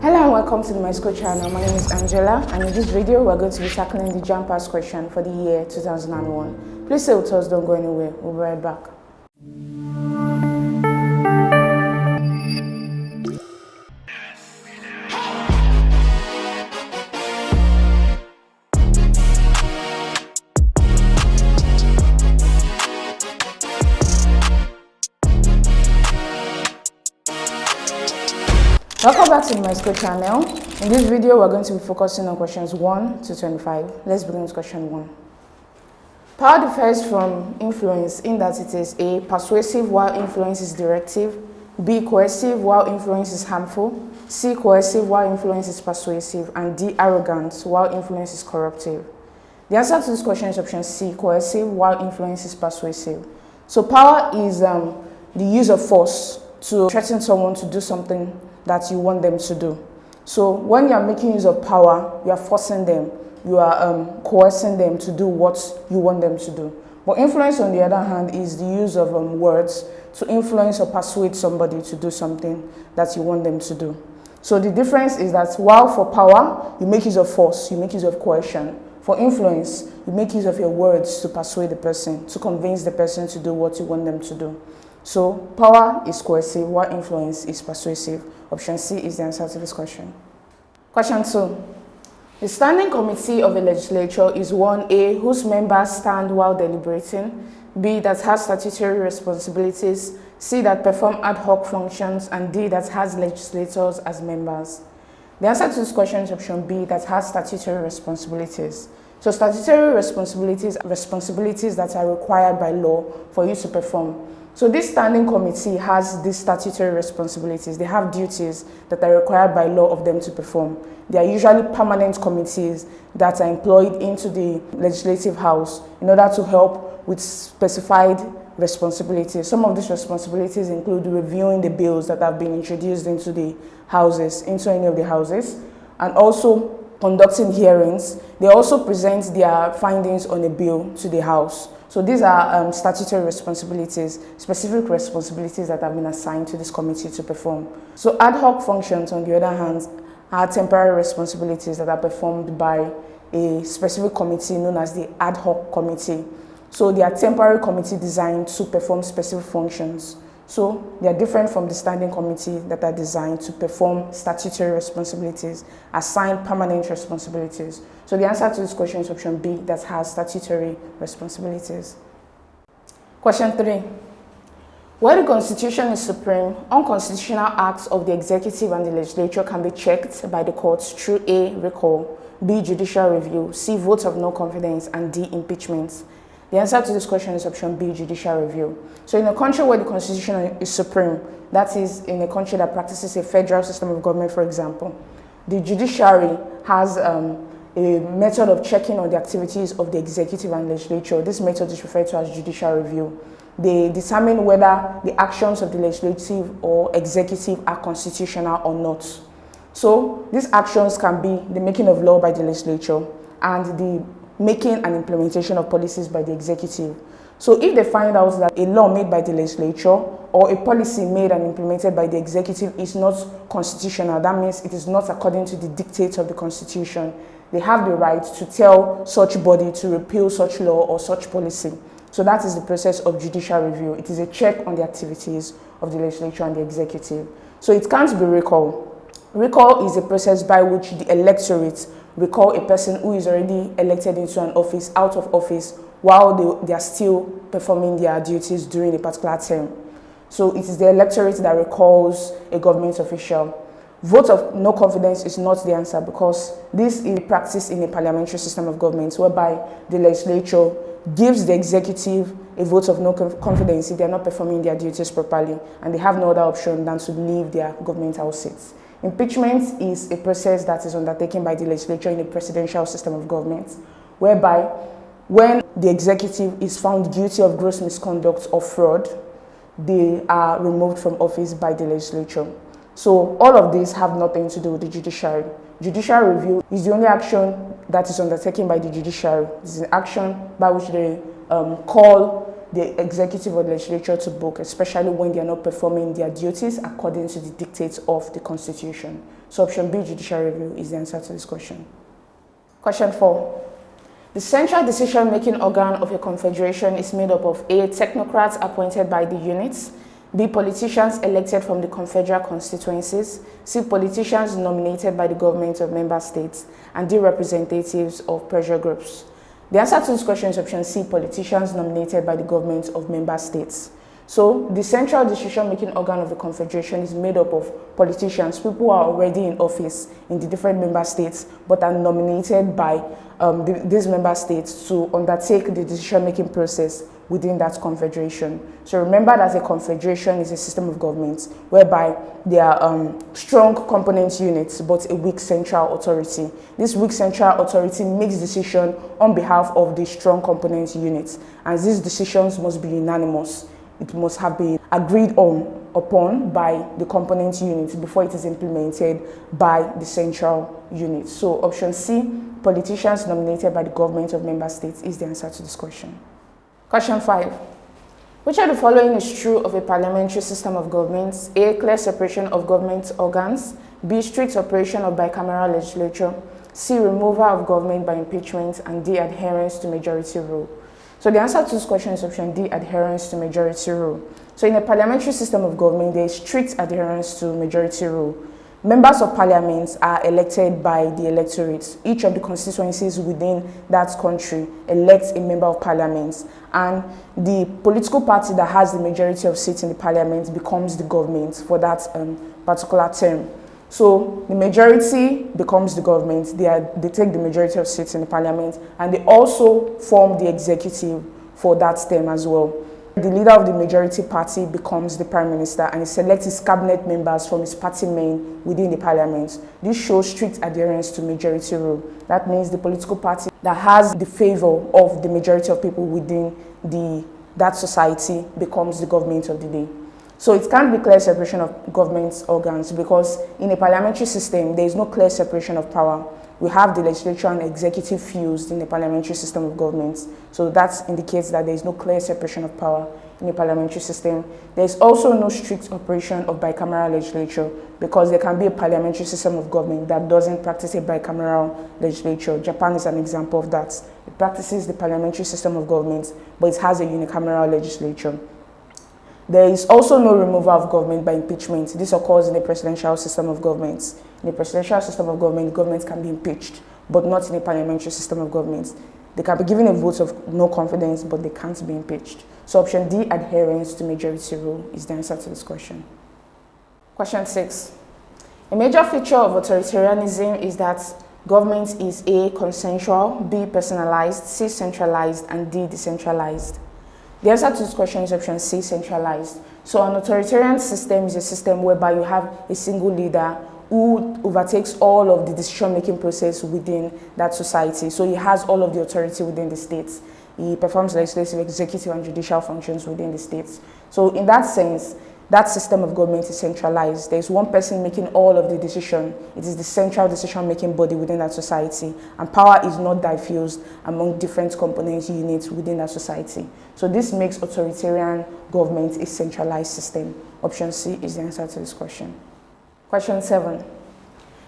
Hello and welcome to the Myschool channel. My name is Angela, and in this video we're going to be tackling the JAMB question for the year 2001. Please stay with us, don't go anywhere. We'll be right back. Welcome back to the Myschool channel. In this video, we're going to be focusing on questions 1 to 25. Let's begin with question 1. Power differs from influence in that it is A. Persuasive while influence is directive, B. Coercive while influence is harmful, C. Coercive while influence is persuasive, and D. Arrogant while influence is corruptive. The answer to this question is option C. Coercive while influence is persuasive. So power is the use of force to threaten someone to do something that you want them to do. So when you are making use of power, you are forcing them, you are coercing them to do what you want them to do. But influence, on the other hand, is the use of words to influence or persuade somebody to do something that you want them to do. So the difference is that while for power, you make use of force, you make use of coercion. For influence, you make use of your words to persuade the person, to convince the person to do what you want them to do. So power is coercive while influence is persuasive. Option C is the answer to this question. Question 2. The standing committee of a legislature is one A. whose members stand while deliberating, B. that has statutory responsibilities, C. that perform ad hoc functions, and D. that has legislators as members. The answer to this question is option B. that has statutory responsibilities. So statutory responsibilities are responsibilities that are required by law for you to perform. So this standing committee has these statutory responsibilities. They have duties that are required by law of them to perform. They are usually permanent committees that are employed into the legislative house in order to help with specified responsibilities. Some of these responsibilities include reviewing the bills that have been introduced into the houses, into any of the houses, and also conducting hearings. They also present their findings on a bill to the house. So these are statutory responsibilities, specific responsibilities that have been assigned to this committee to perform. So ad hoc functions, on the other hand, are temporary responsibilities that are performed by a specific committee known as the ad hoc committee. So they are temporary committee designed to perform specific functions. So they are different from the standing committee that are designed to perform statutory responsibilities, assigned permanent responsibilities. So the answer to this question is option B, that has statutory responsibilities. Question 3. Where the Constitution is supreme, unconstitutional acts of the executive and the legislature can be checked by the courts through A. recall, B. judicial review, C. vote of no confidence, and D. impeachment. The answer to this question is option B, judicial review. So in a country where the Constitution is supreme, that is in a country that practices a federal system of government, for example, the judiciary has a method of checking on the activities of the executive and legislature. This method is referred to as judicial review. They determine whether the actions of the legislative or executive are constitutional or not. So these actions can be the making of law by the legislature and the making and implementation of policies by the executive. So if they find out that a law made by the legislature or a policy made and implemented by the executive is not constitutional, that means it is not according to the dictates of the Constitution, they have the right to tell such body to repeal such law or such policy. So that is the process of judicial review. It is a check on the activities of the legislature and the executive. So it can't be recall. Recall is a process by which the electorate recall a person who is already elected into an office out of office while they are still performing their duties during a particular term. So it is the electorate that recalls a government official. Vote of no confidence is not the answer because this is practiced in a parliamentary system of government whereby the legislature gives the executive a vote of no confidence if they are not performing their duties properly, and they have no other option than to leave their government house seats. Impeachment is a process that is undertaken by the legislature in a presidential system of government, whereby when the executive is found guilty of gross misconduct or fraud, they are removed from office by the legislature. So all of these have nothing to do with the judiciary. Judicial review is the only action that is undertaken by the judiciary. This is an action by which they call the executive or the legislature to book, especially when they are not performing their duties according to the dictates of the Constitution. So option B, judicial review, is the answer to this question. Question 4. The central decision-making organ of a confederation is made up of A. Technocrats appointed by the units, B. Politicians elected from the confederal constituencies, C. Politicians nominated by the government of member states, and D. Representatives of pressure groups. The answer to this question is option C. Politicians nominated by the government of member states. So the central decision-making organ of the confederation is made up of politicians, people who are already in office in the different member states, but are nominated by these member states to undertake the decision-making process within that confederation. So remember that a confederation is a system of government whereby there are strong component units but a weak central authority. This weak central authority makes decisions on behalf of the strong component units, and these decisions must be unanimous. It must have been agreed upon by the component units before it is implemented by the central unit. So option C, politicians nominated by the government of member states, is the answer to this question. Question 5. Which of the following is true of a parliamentary system of government? A. Clear separation of government organs. B. Strict operation of bicameral legislature. C. Removal of government by impeachment. And D. Adherence to majority rule. So the answer to this question is option D, adherence to majority rule. So in a parliamentary system of government, there is strict adherence to majority rule. Members of parliament are elected by the electorate. Each of the constituencies within that country elects a member of parliament, and the political party that has the majority of seats in the parliament becomes the government for that particular term. So the majority becomes the government, they take the majority of seats in the parliament, and they also form the executive for that term as well. The leader of the majority party becomes the prime minister, and he selects his cabinet members from his party men within the parliament. This shows strict adherence to majority rule. That means the political party that has the favor of the majority of people within that society becomes the government of the day. So it can't be clear separation of government organs, because in a parliamentary system, there is no clear separation of power. We have the legislature and executive fused in the parliamentary system of government. So that indicates that there is no clear separation of power in a parliamentary system. There is also no strict operation of bicameral legislature, because there can be a parliamentary system of government that doesn't practice a bicameral legislature. Japan is an example of that. It practices the parliamentary system of government, but it has a unicameral legislature. There is also no removal of government by impeachment. This occurs in a presidential system of government. In a presidential system of government, government can be impeached, but not in a parliamentary system of government. They can be given a vote of no confidence, but they can't be impeached. So option D, adherence to majority rule, is the answer to this question. Question 6. A major feature of authoritarianism is that government is A, consensual, B, personalized, C, centralized, and D, decentralized. The answer to this question is option C, centralized. So an authoritarian system is a system whereby you have a single leader who overtakes all of the decision-making process within that society. So he has all of the authority within the states. He performs legislative, executive, and judicial functions within the states. So in that sense, that system of government is centralized. There is one person making all of the decision. It is the central decision-making body within that society, and power is not diffused among different component units within that society. So this makes authoritarian government a centralized system. Option C is the answer to this question. Question 7.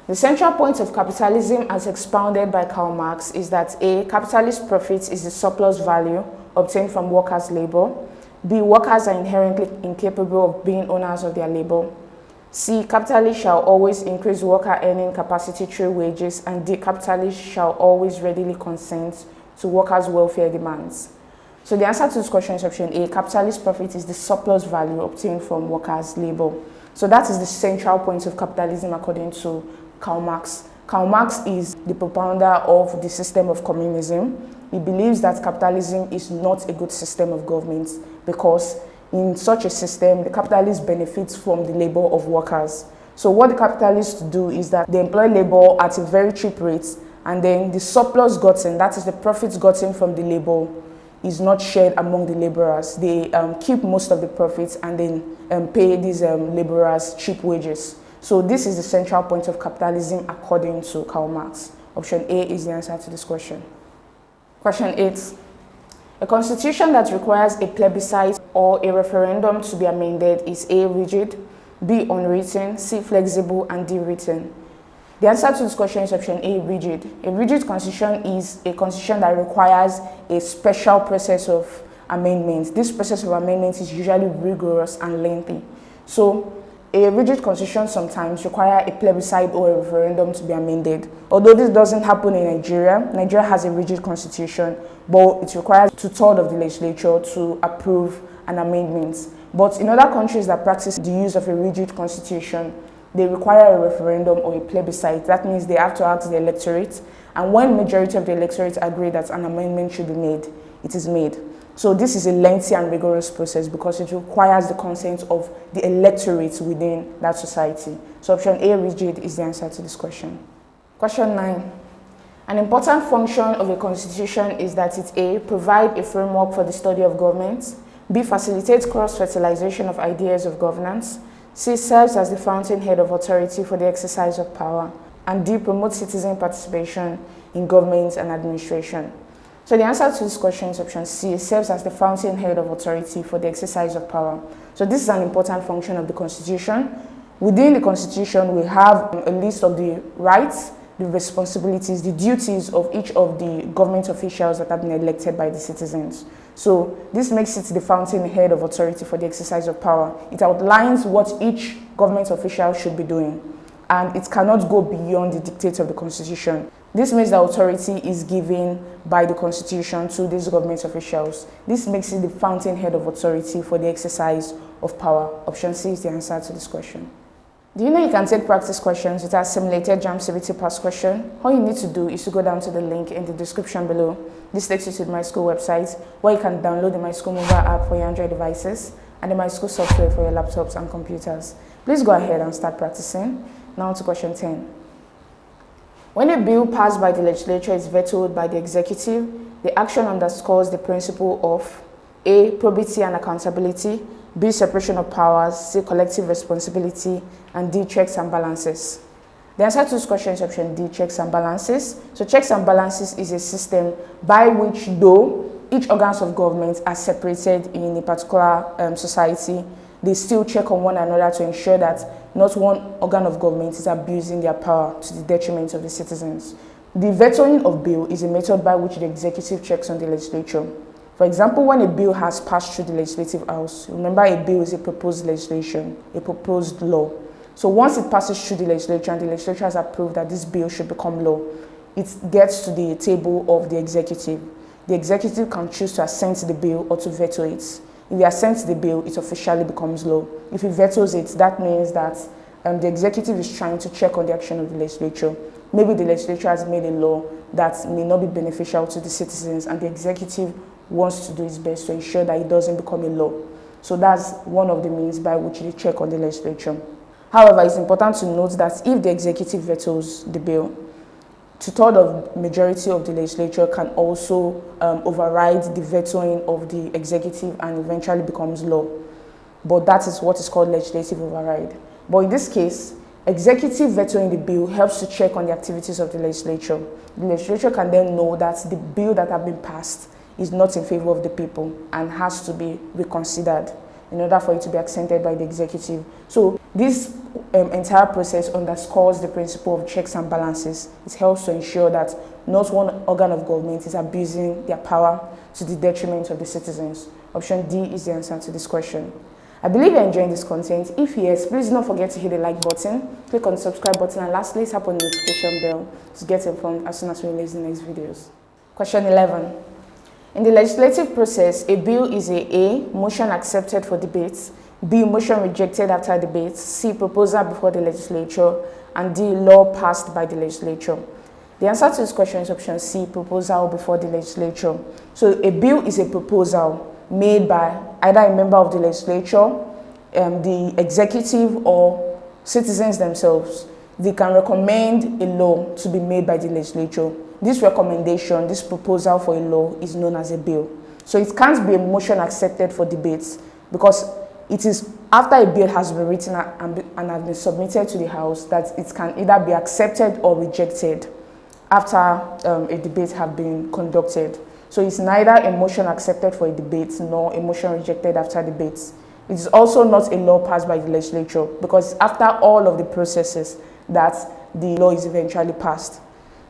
The central point of capitalism as expounded by Karl Marx is that A, capitalist profit is the surplus value obtained from workers' labor. B, workers are inherently incapable of being owners of their labor. C, capitalists shall always increase worker earning capacity through wages. And D, capitalists shall always readily consent to workers' welfare demands. So the answer to this question is option A, capitalist profit is the surplus value obtained from workers' labor. So that is the central point of capitalism according to Karl Marx. Karl Marx is the propounder of the system of communism. He believes that capitalism is not a good system of government, because in such a system, the capitalist benefits from the labor of workers. So what the capitalists do is that they employ labor at a very cheap rate, and then the surplus gotten, that is the profits gotten from the labor, is not shared among the laborers. They keep most of the profits and then pay these laborers cheap wages. So this is the central point of capitalism according to Karl Marx. Option A is the answer to this question. Question 8. A constitution that requires a plebiscite or a referendum to be amended is A, rigid, B, unwritten, C, flexible, and D, written. The answer to this question is option A, rigid. A rigid constitution is a constitution that requires a special process of amendment. This process of amendment is usually rigorous and lengthy. So a rigid constitution sometimes requires a plebiscite or a referendum to be amended. Although this doesn't happen in Nigeria, Nigeria has a rigid constitution, but it requires 2/3 of the legislature to approve an amendment. But in other countries that practice the use of a rigid constitution, they require a referendum or a plebiscite. That means they have to ask the electorate, and when majority of the electorate agree that an amendment should be made, it is made. So this is a lengthy and rigorous process because it requires the consent of the electorate within that society. So option A, rigid, is the answer to this question. Question 9. An important function of a constitution is that it A, provide a framework for the study of government, B, facilitates cross-fertilization of ideas of governance, C, serves as the fountainhead of authority for the exercise of power, and D, promotes citizen participation in government and administration. So the answer to this question is option C, serves as the fountainhead of authority for the exercise of power. So this is an important function of the Constitution. Within the Constitution, we have a list of the rights, the responsibilities, the duties of each of the government officials that have been elected by the citizens. So this makes it the fountainhead of authority for the exercise of power. It outlines what each government official should be doing, and it cannot go beyond the dictates of the Constitution. This means the authority is given by the Constitution to these government officials. This makes it the fountainhead of authority for the exercise of power. Option C is the answer to this question. Do you know you can take practice questions with our simulated JAMB CBT past question? All you need to do is to go down to the link in the description below. This takes you to the Myschool website, where you can download the Myschool mobile app for your Android devices and the Myschool software for your laptops and computers. Please go ahead and start practicing. Now to question 10. When a bill passed by the legislature is vetoed by the executive, the action underscores the principle of A, probity and accountability, B, separation of powers, C, collective responsibility, and D, checks and balances. The answer to this question is option D, checks and balances. So checks and balances is a system by which, though each organs of government are separated in a particular society, they still check on one another to ensure that not one organ of government is abusing their power to the detriment of the citizens. The vetoing of bill is a method by which the executive checks on the legislature. For example, when a bill has passed through the legislative house, remember a bill is a proposed legislation, a proposed law. So once it passes through the legislature and the legislature has approved that this bill should become law, it gets to the table of the executive. The executive can choose to assent to the bill or to veto it. If he assents to the bill, it officially becomes law. If he vetoes it, that means that the executive is trying to check on the action of the legislature. Maybe the legislature has made a law that may not be beneficial to the citizens, and the executive wants to do its best to ensure that it doesn't become a law. So that's one of the means by which they check on the legislature. However, it's important to note that if the executive vetoes the bill, 2/3 of majority of the legislature can also override the vetoing of the executive and eventually becomes law. But that is what is called legislative override. But in this case, executive vetoing the bill helps to check on the activities of the legislature. The legislature can then know that the bill that has been passed is not in favor of the people and has to be reconsidered in order for it to be accented by the executive. So this entire process underscores the principle of checks and balances. It helps to ensure that not one organ of government is abusing their power to the detriment of the citizens. Option D is the answer to this question. I believe you're enjoying this content. If yes, please don't forget to hit the like button, click on the subscribe button, and lastly, tap on the notification bell to get informed as soon as we release the next videos. Question 11. In the legislative process, a bill is A, motion accepted for debate, B, motion rejected after debate, C, proposal before the legislature, and D, law passed by the legislature. The answer to this question is option C, proposal before the legislature. So a bill is a proposal made by either a member of the legislature, the executive, or citizens themselves. They can recommend a law to be made by the legislature. This recommendation, this proposal for a law is known as a bill. So it can't be a motion accepted for debates because it is after a bill has been written and has been submitted to the House that it can either be accepted or rejected after a debate has been conducted. So it's neither a motion accepted for a debate nor a motion rejected after debates. It is also not a law passed by the legislature because after all of the processes that the law is eventually passed.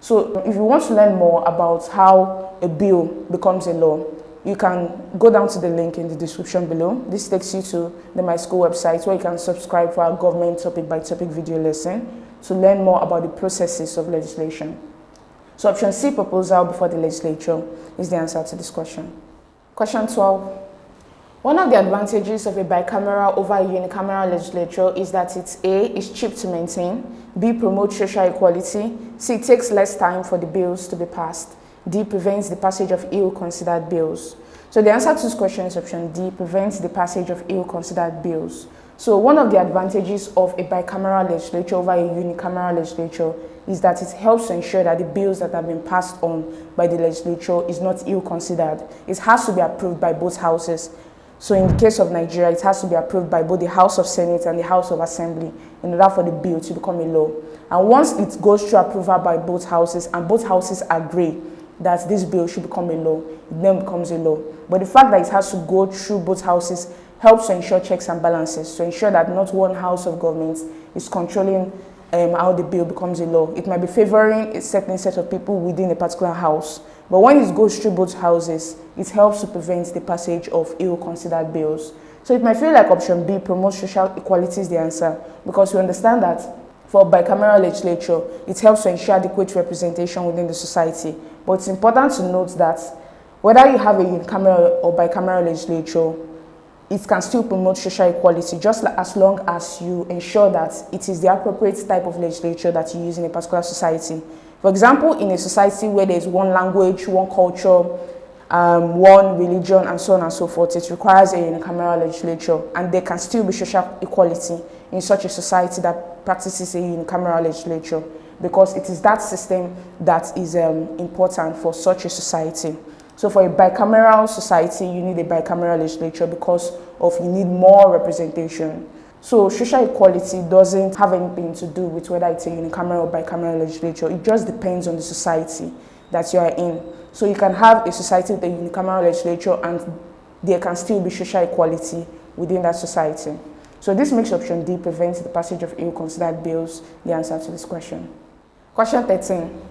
So if you want to learn more about how a bill becomes a law, you can go down to the link in the description below. This takes you to the Myschool website where you can subscribe for our government topic by topic video lesson to learn more about the processes of legislation. So option C, proposal before the legislature, is the answer to this question. Question 12. One of the advantages of a bicameral over a unicameral legislature is that it's A, is cheap to maintain, B, promotes social equality, C, takes less time for the bills to be passed, D, prevents the passage of ill-considered bills. So the answer to this question is option D, prevents the passage of ill-considered bills. So one of the advantages of a bicameral legislature over a unicameral legislature is that it helps to ensure that the bills that have been passed on by the legislature is not ill-considered. It has to be approved by both houses. So in the case of Nigeria, it has to be approved by both the House of Senate and the House of Assembly in order for the bill to become a law. And once it goes through approval by both houses and both houses agree that this bill should become a law, it then becomes a law. But the fact that it has to go through both houses helps to ensure checks and balances, to ensure that not one house of government is controlling how the bill becomes a law. It might be favoring a certain set of people within a particular house, but when it goes through both houses, it helps to prevent the passage of ill-considered bills. So it might feel like option B, promotes social equality, is the answer, because we understand that for bicameral legislature, it helps to ensure adequate representation within the society. But it's important to note that whether you have a unicameral or bicameral legislature, it can still promote social equality just as long as you ensure that it is the appropriate type of legislature that you use in a particular society. For example, in a society where there is one language, one culture, one religion, and so on and so forth, it requires a unicameral legislature, and there can still be social equality in such a society that practices a unicameral legislature, because it is that system that is important for such a society. So for a bicameral society, you need a bicameral legislature because you need more representation. So social equality doesn't have anything to do with whether it's a unicameral or bicameral legislature. It just depends on the society that you are in. So you can have a society with a unicameral legislature and there can still be social equality within that society. So this makes option D, prevents the passage of ill-considered bills, the answer to this question. Question 13.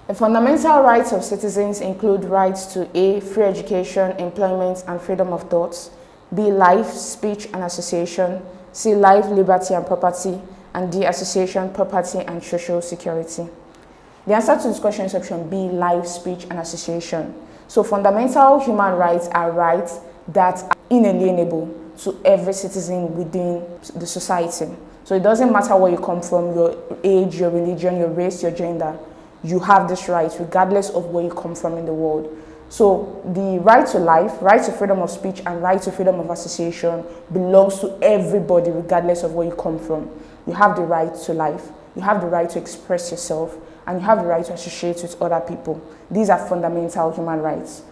The fundamental rights of citizens include rights to A, free education, employment, and freedom of thought, B, life, speech, and association, C, life, liberty, and property, and D, association, property, and social security. The answer to this question is option B, life, speech, and association. So fundamental human rights are rights that are inalienable to every citizen within the society. So it doesn't matter where you come from, your age, your religion, your race, your gender, you have this right regardless of where you come from in the world. So the right to life, right to freedom of speech, and right to freedom of association belongs to everybody regardless of where you come from. You have the right to life, you have the right to express yourself, and you have the right to associate with other people. These are fundamental human rights.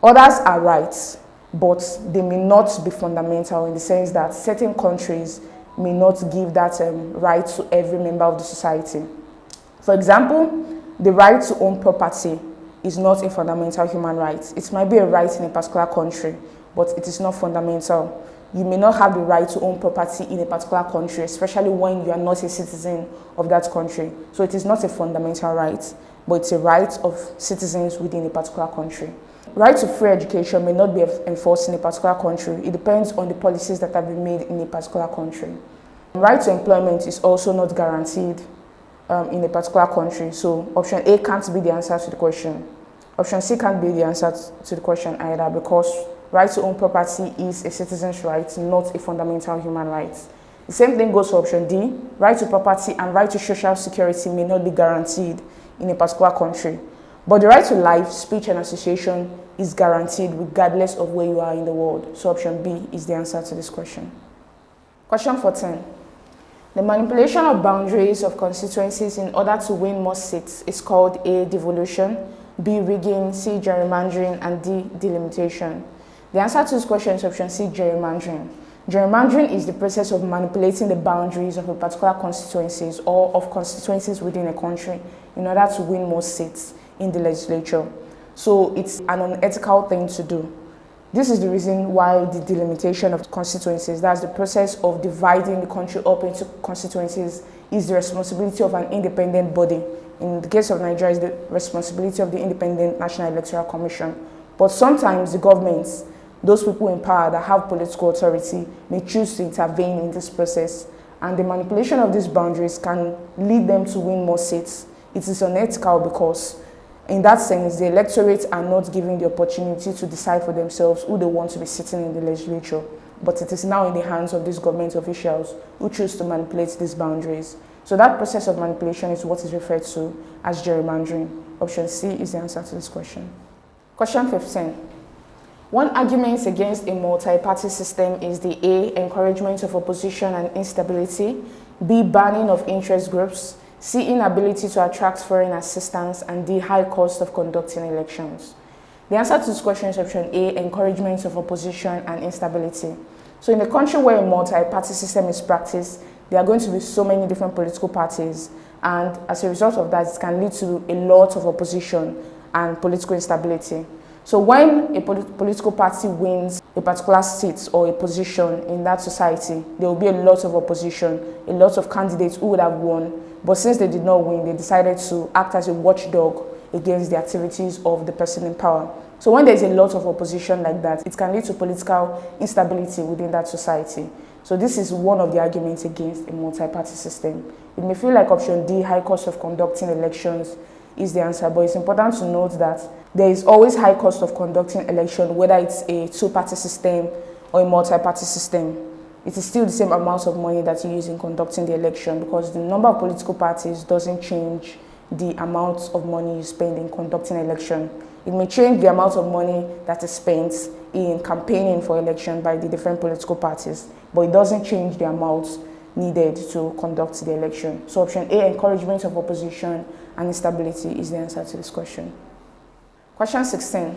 Others are rights, but they may not be fundamental in the sense that certain countries may not give that right to every member of the society. For example, the right to own property is not a fundamental human right. It might be a right in a particular country, but it is not fundamental. You may not have the right to own property in a particular country, especially when you are not a citizen of that country. So it is not a fundamental right, but it's a right of citizens within a particular country. Right to free education may not be enforced in a particular country. It depends on the policies that have been made in a particular country. Right to employment is also not guaranteed in a particular country. So option A can't be the answer to the question. Option C can't be the answer to the question either, because right to own property is a citizen's right, not a fundamental human right. The same thing goes for option D. Right to property and right to social security may not be guaranteed in a particular country. But the right to life, speech, and association is guaranteed regardless of where you are in the world. So option B is the answer to this question. Question 14. The manipulation of boundaries of constituencies in order to win more seats is called A, devolution, B, rigging, C, gerrymandering, and D, delimitation. The answer to this question is option C, gerrymandering. Gerrymandering is the process of manipulating the boundaries of a particular constituencies or of constituencies within a country in order to win more seats in the legislature. So it's an unethical thing to do. This is the reason why the delimitation of constituencies, that's the process of dividing the country up into constituencies is the responsibility of an independent body. In the case of Nigeria, it's the responsibility of the Independent National Electoral Commission. But sometimes the governments, those people in power that have political authority, may choose to intervene in this process. And the manipulation of these boundaries can lead them to win more seats. It is unethical because, in that sense, the electorate are not given the opportunity to decide for themselves who they want to be sitting in the legislature. But it is now in the hands of these government officials who choose to manipulate these boundaries. So that process of manipulation is what is referred to as gerrymandering. Option C is the answer to this question. Question 15. One argument against a multi-party system is the A, encouragement of opposition and instability, B, banning of interest groups, C, inability to attract foreign assistance, and D, high cost of conducting elections. The answer to this question is option A, encouragement of opposition and instability. So in a country where a multi-party system is practiced, there are going to be so many different political parties, and as a result of that, it can lead to a lot of opposition and political instability. So when a political party wins a particular seat or a position in that society, there will be a lot of opposition, a lot of candidates who would have won, but since they did not win, they decided to act as a watchdog against the activities of the person in power. So when there's a lot of opposition like that, it can lead to political instability within that society. So this is one of the arguments against a multi-party system. It may feel like option D, high cost of conducting elections, is the answer, but it's important to note that there is always high cost of conducting election, whether it's a two-party system or a multi-party system. It is still the same amount of money that you use in conducting the election, because the number of political parties doesn't change the amount of money you spend in conducting election. It may change the amount of money that is spent in campaigning for election by the different political parties, but it doesn't change the amount needed to conduct the election. So option A, encouragement of opposition and instability, is the answer to this question. Question 16.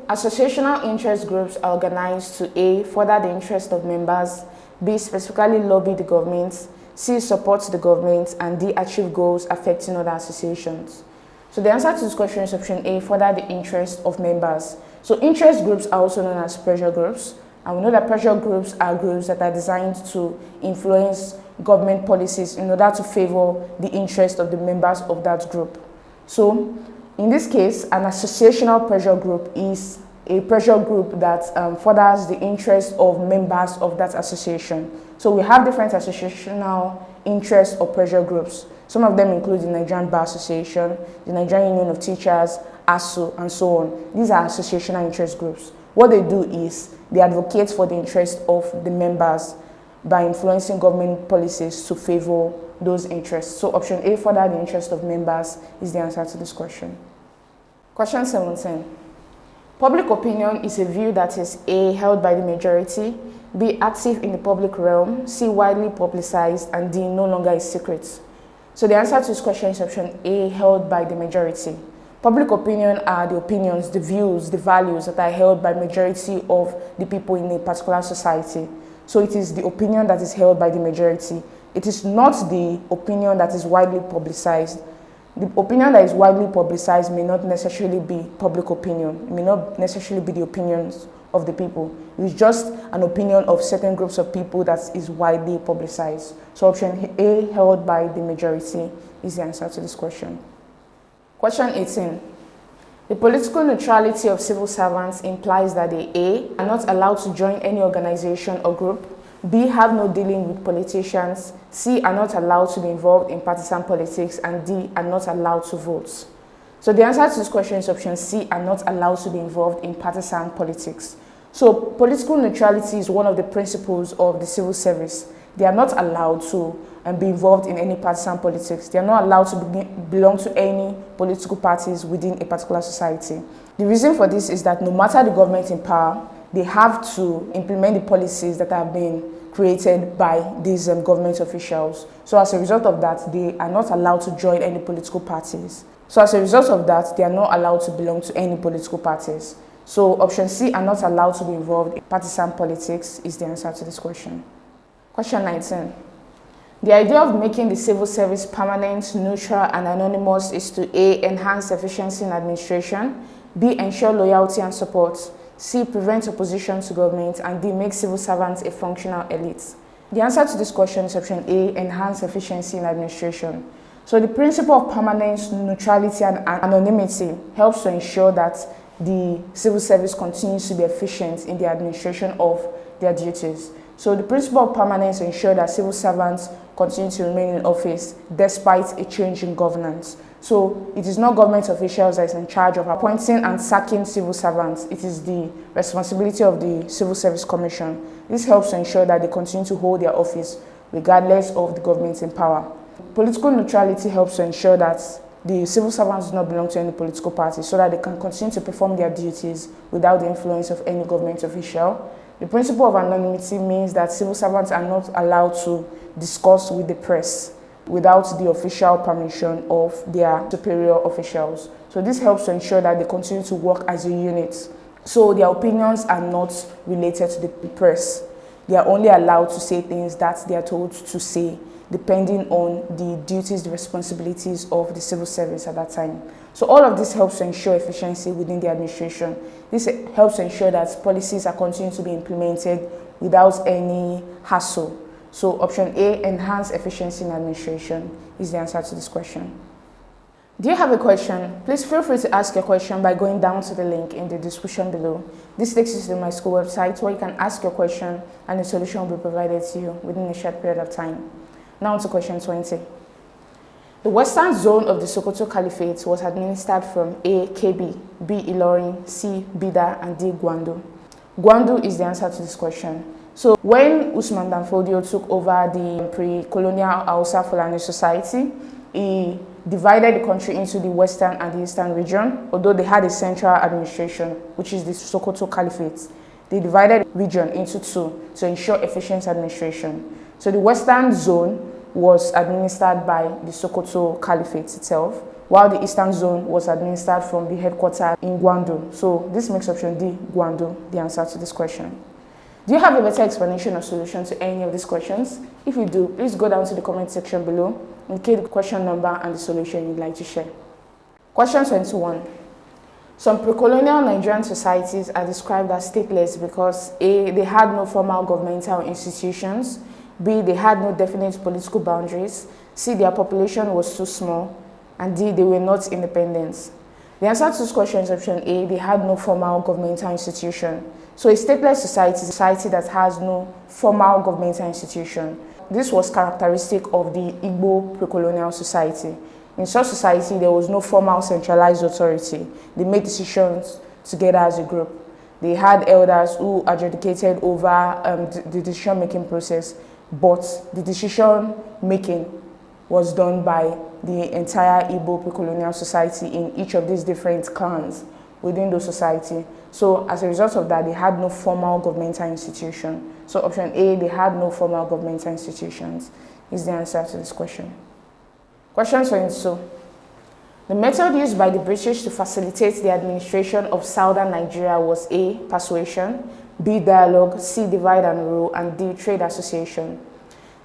Associational interest groups are organized to A, further the interest of members, B, specifically lobby the government, C, support the government, and D, achieve goals affecting other associations. So the answer to this question is option A, further the interest of members. So interest groups are also known as pressure groups, and we know that pressure groups are groups that are designed to influence government policies in order to favor the interest of the members of that group. So in this case, an associational pressure group is a pressure group that furthers the interest of members of that association. So we have different associational interest or pressure groups. Some of them include the Nigerian Bar Association, the Nigerian Union of Teachers, ASU, and so on. These are associational interest groups. What they do is they advocate for the interest of the members by influencing government policies to favor those interests. So option A, further the interest of members, is the answer to this question. Question 17. Public opinion is a view that is A, held by the majority, B, active in the public realm, C, widely publicized, and D, no longer a secret. So the answer to this question is option A, held by the majority. Public opinion are the opinions, the views, the values that are held by majority of the people in a particular society. So it is the opinion that is held by the majority. It is not the opinion that is widely publicized. The opinion that is widely publicized may not necessarily be public opinion. It may not necessarily be the opinions of the people. It is just an opinion of certain groups of people that is widely publicized. So option A, held by the majority, is the answer to this question. Question 18. The political neutrality of civil servants implies that they A, are not allowed to join any organization or group, B, have no dealing with politicians, C, are not allowed to be involved in partisan politics, and D, are not allowed to vote. So the answer to this question is option C, are not allowed to be involved in partisan politics. So political neutrality is one of the principles of the civil service. They are not allowed to be involved in any partisan politics. They are not allowed to belong to any political parties within a particular society. The reason for this is that no matter the government in power, they have to implement the policies that have been created by these government officials. So as a result of that, they are not allowed to join any political parties. So as a result of that, they are not allowed to belong to any political parties. So option C, are not allowed to be involved in partisan politics, is the answer to this question. Question 19. The idea of making the civil service permanent, neutral, and anonymous is to A, enhance efficiency in administration, B, ensure loyalty and support, C, prevent opposition to government, and D, make civil servants a functional elite. The answer to this question is option A, enhance efficiency in administration. So the principle of permanence, neutrality, and anonymity helps to ensure that the civil service continues to be efficient in the administration of their duties. So the principle of permanence ensures that civil servants continue to remain in office despite a change in governance. So it is not government officials that is in charge of appointing and sacking civil servants. It is the responsibility of the Civil Service Commission. This helps to ensure that they continue to hold their office regardless of the government in power. Political neutrality helps to ensure that the civil servants do not belong to any political party so that they can continue to perform their duties without the influence of any government official. The principle of anonymity means that civil servants are not allowed to discuss with the press without the official permission of their superior officials. So this helps to ensure that they continue to work as a unit. So their opinions are not related to the press. They are only allowed to say things that they are told to say, depending on the duties, the responsibilities of the civil service at that time. So all of this helps to ensure efficiency within the administration. This helps to ensure that policies are continuing to be implemented without any hassle. So option A, enhance efficiency in administration, is the answer to this question. Do you have a question? Please feel free to ask your question by going down to the link in the description below. This takes you to my school website where you can ask your question and the solution will be provided to you within a short period of time. Now to question 20. The western zone of the Sokoto Caliphate was administered from A, Kebbi, B, Ilorin, C, Bida, and D, Gwandu. Gwandu is the answer to this question. So when Usman Danfodio took over the pre-colonial Hausa Fulani society, he divided the country into the western and the eastern region, although they had a central administration, which is the Sokoto Caliphate. They divided the region into two to ensure efficient administration. So the western zone was administered by the Sokoto Caliphate itself, while the eastern zone was administered from the headquarters in Gwandu. So this makes option D, Gwandu, the answer to this question. Do you have a better explanation or solution to any of these questions? If you do, please go down to the comment section below, indicate the question number and the solution you'd like to share. Question 21. Some pre-colonial Nigerian societies are described as stateless because A, they had no formal governmental institutions, B, they had no definite political boundaries, C, their population was too small, and D, they were not independent. The answer to this question is option A, they had no formal governmental institution. So a stateless society is a society that has no formal governmental institution. This was characteristic of the Igbo pre-colonial society. In such society, there was no formal centralized authority. They made decisions together as a group. They had elders who adjudicated over the decision-making process, but the decision-making was done by the entire Igbo pre-colonial society in each of these different clans within the society. So as a result of that, they had no formal governmental institution. So option A, they had no formal governmental institutions, is the answer to this question. Question 22. The method used by the British to facilitate the administration of southern Nigeria was A, persuasion, B, dialogue, C, divide and rule, and D, trade association.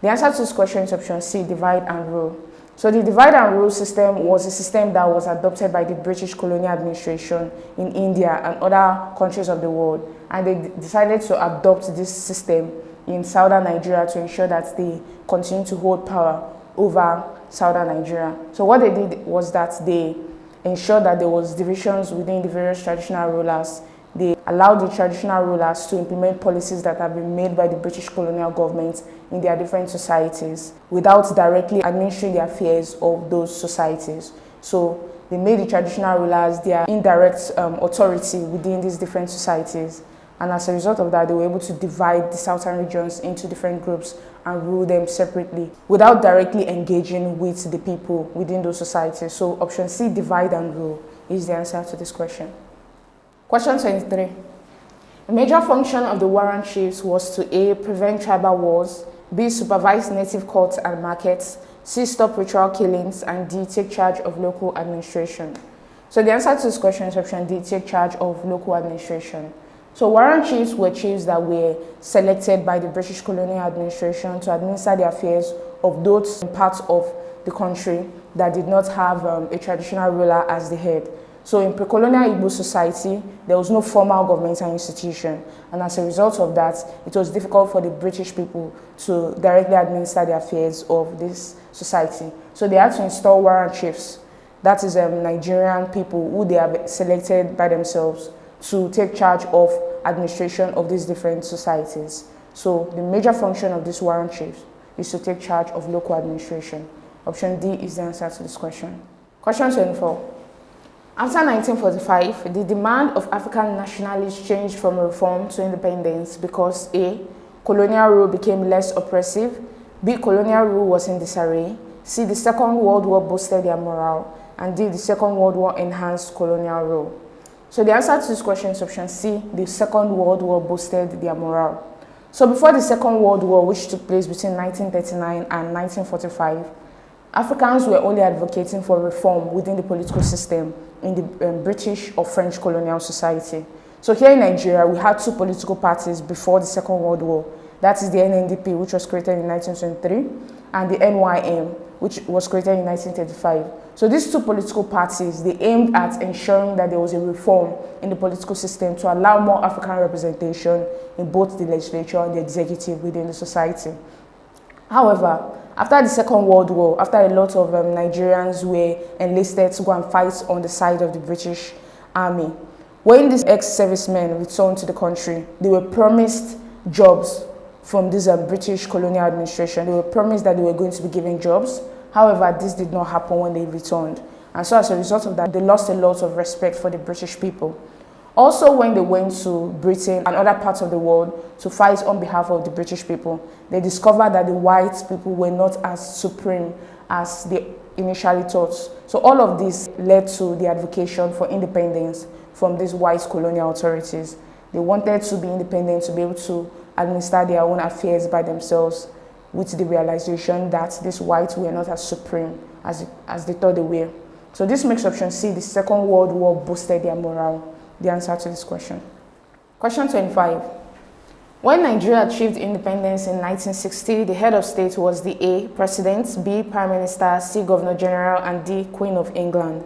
The answer to this question is option C, divide and rule. So the divide and rule system was a system that was adopted by the British colonial administration in India and other countries of the world. And they decided to adopt this system in southern Nigeria to ensure that they continue to hold power over southern Nigeria. So what they did was that they ensured that there was divisions within the various traditional rulers. They allowed the traditional rulers to implement policies that have been made by the British colonial government in their different societies without directly administering the affairs of those societies. So they made the traditional rulers their indirect authority within these different societies. And as a result of that, they were able to divide the southern regions into different groups and rule them separately without directly engaging with the people within those societies. So option C, divide and rule, is the answer to this question. Question 23. A major function of the warrant chiefs was to A, prevent tribal wars, B, supervise native courts and markets, C, stop ritual killings, and D, take charge of local administration. So the answer to this question is option D, take charge of local administration. So warrant chiefs were chiefs that were selected by the British colonial administration to administer the affairs of those parts of the country that did not have a traditional ruler as the head. So in pre-colonial Igbo society, there was no formal governmental institution, and as a result of that, it was difficult for the British people to directly administer the affairs of this society. So they had to install warrant chiefs, that is Nigerian people who they have selected by themselves to take charge of administration of these different societies. So the major function of this warrant chiefs is to take charge of local administration. Option D is the answer to this question. Question 24. After 1945, the demand of African nationalists changed from reform to independence because A. Colonial rule became less oppressive, B. Colonial rule was in disarray, C. The Second World War boosted their morale, and D. The Second World War enhanced colonial rule. So the answer to this question is option C. The Second World War boosted their morale. So before the Second World War, which took place between 1939 and 1945, Africans were only advocating for reform within the political system in the British or French colonial society. So here in Nigeria, we had two political parties before the Second World War. That is the NNDP, which was created in 1923, and the NYM, which was created in 1935. So these two political parties, they aimed at ensuring that there was a reform in the political system to allow more African representation in both the legislature and the executive within the society. However, after the Second World War, after a lot of Nigerians were enlisted to go and fight on the side of the British Army, when these ex-servicemen returned to the country, they were promised jobs from this British colonial administration. They were promised that they were going to be given jobs. However, this did not happen when they returned. And so as a result of that, they lost a lot of respect for the British people. Also, when they went to Britain and other parts of the world to fight on behalf of the British people, they discovered that the white people were not as supreme as they initially thought. So all of this led to the advocacy for independence from these white colonial authorities. They wanted to be independent, to be able to administer their own affairs by themselves, with the realization that these whites were not as supreme as they thought they were. So this makes option C, the Second World War boosted their morale, the answer to this question. Question 25. When Nigeria achieved independence in 1960, the head of state was the A, President, B, Prime Minister, C, Governor General, and D, Queen of England.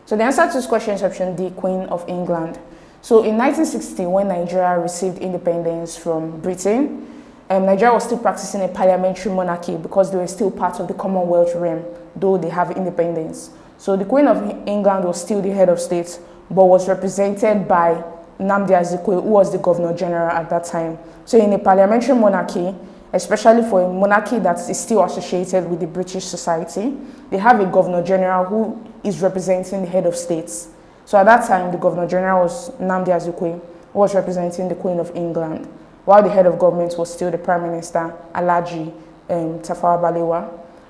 So the answer to this question is option D, Queen of England. So in 1960, when Nigeria received independence from Britain, Nigeria was still practicing a parliamentary monarchy because they were still part of the Commonwealth realm, though they have independence. So the Queen of England was still the head of state, but was represented by Nnamdi Azikiwe, who was the Governor General at that time. So in a parliamentary monarchy, especially for a monarchy that is still associated with the British society, they have a Governor General who is representing the head of states. So at that time, the Governor General was Nnamdi Azikiwe, who was representing the Queen of England, while the head of government was still the Prime Minister, Alhaji Tafawa Balewa.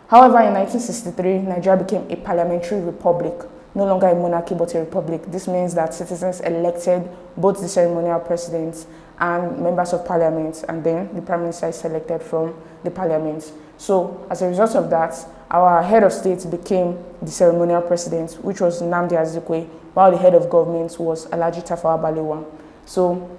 However, in 1963, Nigeria became a parliamentary republic, no longer a monarchy but a republic. This means that citizens elected both the ceremonial presidents and members of parliament, and then the Prime Minister is selected from the parliament. So as a result of that, our head of state became the ceremonial president, which was Nnamdi Azikiwe, while the head of government was Alhaji Tafawa Balewa. So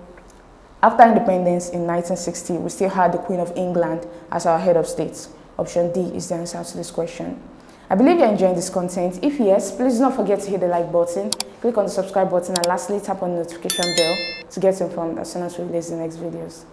after independence in 1960, we still had the Queen of England as our head of state. Option D is the answer to this question. I believe you're enjoying this content. If yes, please do not forget to hit the like button, click on the subscribe button, and lastly, tap on the notification bell to get informed as soon as we release the next videos.